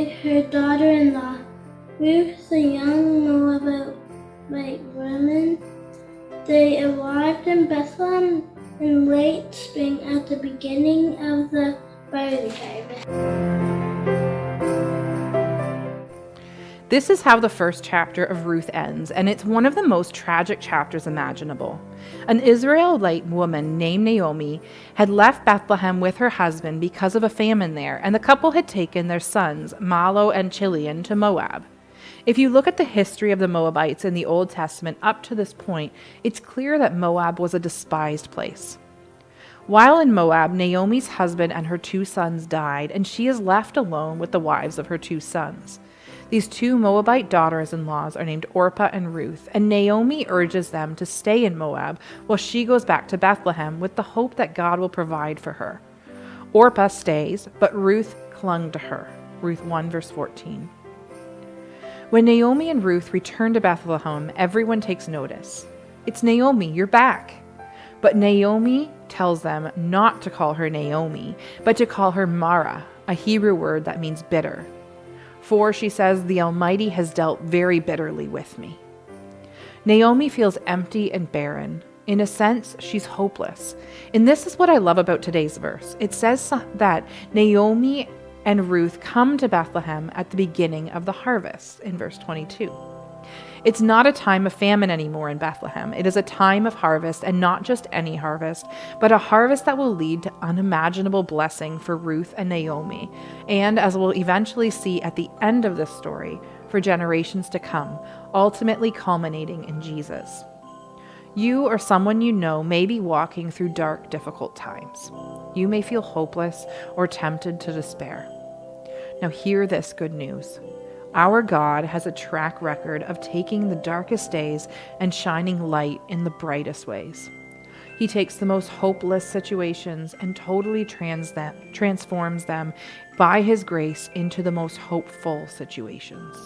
her daughter-in-law, Ruth, the young Moabite woman. They arrived in Bethlehem in late spring at the beginning of the barley harvest. This is how the first chapter of Ruth ends, and it's one of the most tragic chapters imaginable. An Israelite woman named Naomi had left Bethlehem with her husband because of a famine there, and the couple had taken their sons, Mahlon and Chilion, to Moab. If you look at the history of the Moabites in the Old Testament up to this point, it's clear that Moab was a despised place. While in Moab, Naomi's husband and her 2 sons died, and she is left alone with the wives of her 2 sons. These 2 Moabite daughters-in-law are named Orpah and Ruth, and Naomi urges them to stay in Moab while she goes back to Bethlehem with the hope that God will provide for her. Orpah stays, but Ruth clung to her. Ruth 1 verse 14. When Naomi and Ruth return to Bethlehem, everyone takes notice. It's Naomi, you're back. But Naomi tells them not to call her Naomi, but to call her Mara, a Hebrew word that means bitter. For, she says, the Almighty has dealt very bitterly with me. Naomi feels empty and barren. In a sense, she's hopeless. And this is what I love about today's verse. It says that Naomi and Ruth come to Bethlehem at the beginning of the harvest in verse 22. It's not a time of famine anymore in Bethlehem. It is a time of harvest, and not just any harvest, but a harvest that will lead to unimaginable blessing for Ruth and Naomi, and as we'll eventually see at the end of this story, for generations to come, ultimately culminating in Jesus. You or someone you know may be walking through dark, difficult times. You may feel hopeless or tempted to despair. Now hear this good news. Our God has a track record of taking the darkest days and shining light in the brightest ways. He takes the most hopeless situations and totally transforms them by His grace into the most hopeful situations.